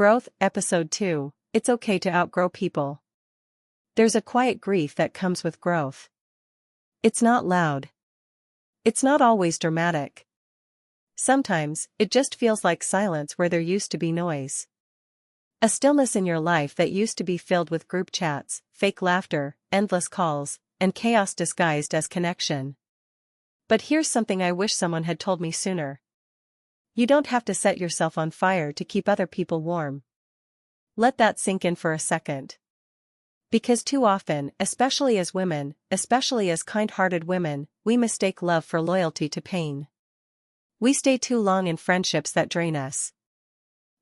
Growth, Episode 2, It's Okay to Outgrow People. There's a quiet grief that comes with growth. It's not loud. It's not always dramatic. Sometimes, it just feels like silence where there used to be noise. A stillness in your life that used to be filled with group chats, fake laughter, endless calls, and chaos disguised as connection. But here's something I wish someone had told me sooner. You don't have to set yourself on fire to keep other people warm. Let that sink in for a second. Because too often, especially as women, especially as kind-hearted women, we mistake love for loyalty to pain. We stay too long in friendships that drain us.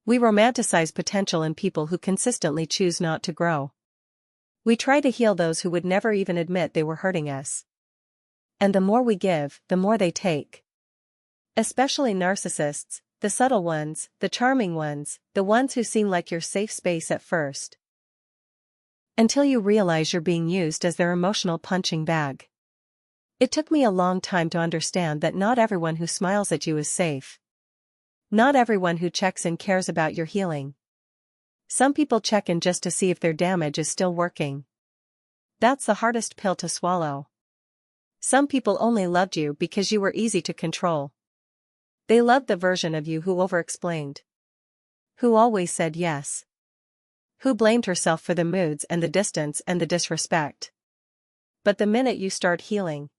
We romanticize potential in people who consistently choose not to grow. We try to heal those who would never even admit they were hurting us. And the more we give, the more they take. Especially narcissists, the subtle ones, the charming ones, the ones who seem like your safe space at first. Until you realize you're being used as their emotional punching bag. It took me a long time to understand that not everyone who smiles at you is safe. Not everyone who checks in cares about your healing. Some people check in just to see if their damage is still working. That's the hardest pill to swallow. Some people only loved you because you were easy to control. They loved the version of you who over-explained. Who always said yes. Who blamed herself for the moods and the distance and the disrespect. But the minute you start healing,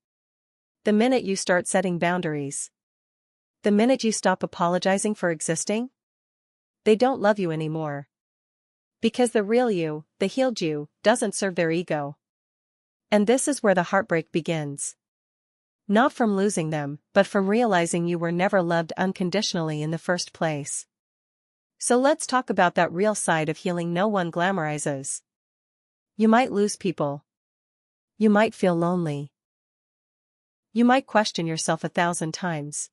the minute you start setting boundaries, the minute you stop apologizing for existing, they don't love you anymore. Because the real you, the healed you, doesn't serve their ego. And this is where the heartbreak begins. Not from losing them, but from realizing you were never loved unconditionally in the first place. So let's talk about that real side of healing no one glamorizes. You might lose people. You might feel lonely. You might question yourself 1,000 times.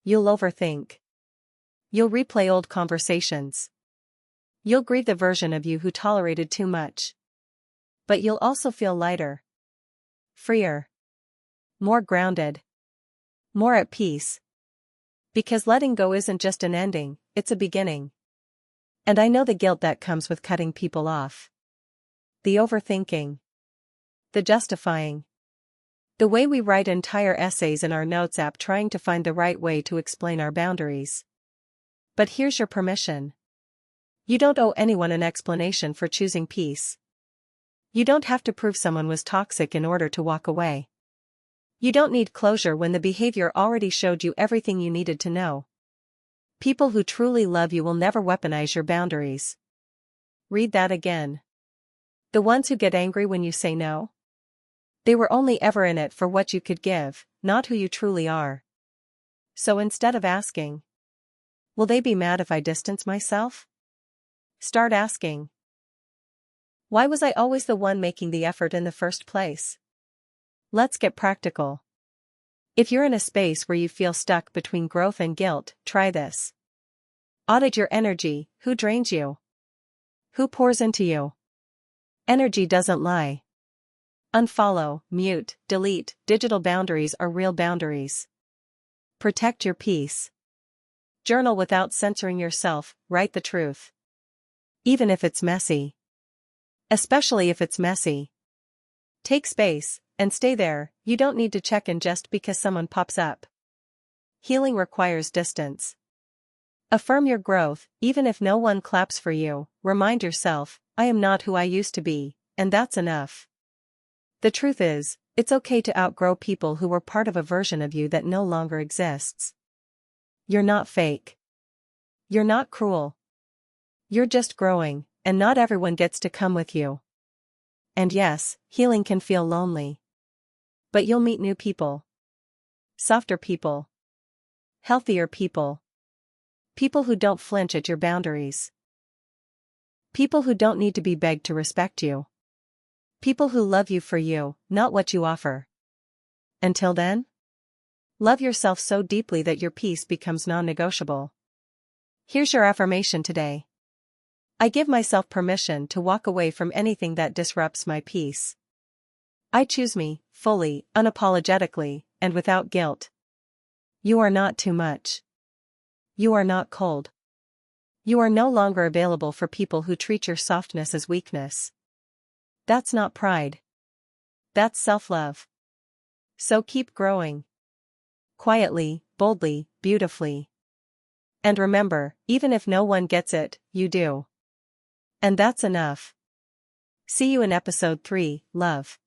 You'll overthink. You'll replay old conversations. You'll grieve the version of you who tolerated too much. But you'll also feel lighter. Freer. More grounded. More at peace. Because letting go isn't just an ending, it's a beginning. And I know the guilt that comes with cutting people off. The overthinking. The justifying. The way we write entire essays in our notes app trying to find the right way to explain our boundaries. But here's your permission. You don't owe anyone an explanation for choosing peace. You don't have to prove someone was toxic in order to walk away. You don't need closure when the behavior already showed you everything you needed to know. People who truly love you will never weaponize your boundaries. Read that again. The ones who get angry when you say no? They were only ever in it for what you could give, not who you truly are. So instead of asking, will they be mad if I distance myself? Start asking, why was I always the one making the effort in the first place? Let's get practical. If you're in a space where you feel stuck between growth and guilt, try this. Audit your energy. Who drains you? Who pours into you? Energy doesn't lie. Unfollow, mute, delete. Digital boundaries are real boundaries. Protect your peace. Journal without censoring yourself. Write the truth. Even if it's messy. Especially if it's messy. Take space. And stay there. You don't need to check in just because someone pops up. Healing requires distance. Affirm your growth, even if no one claps for you. Remind yourself, I am not who I used to be, and that's enough. The truth is, it's okay to outgrow people who were part of a version of you that no longer exists. You're not fake. You're not cruel. You're just growing, and not everyone gets to come with you. And yes, healing can feel lonely. But you'll meet new people. Softer people. Healthier people. People who don't flinch at your boundaries. People who don't need to be begged to respect you. People who love you for you, not what you offer. Until then, love yourself so deeply that your peace becomes non-negotiable. Here's your affirmation today. I give myself permission to walk away from anything that disrupts my peace. I choose me, fully, unapologetically, and without guilt. You are not too much. You are not cold. You are no longer available for people who treat your softness as weakness. That's not pride. That's self-love. So keep growing. Quietly, boldly, beautifully. And remember, even if no one gets it, you do. And that's enough. See you in episode 3, Love.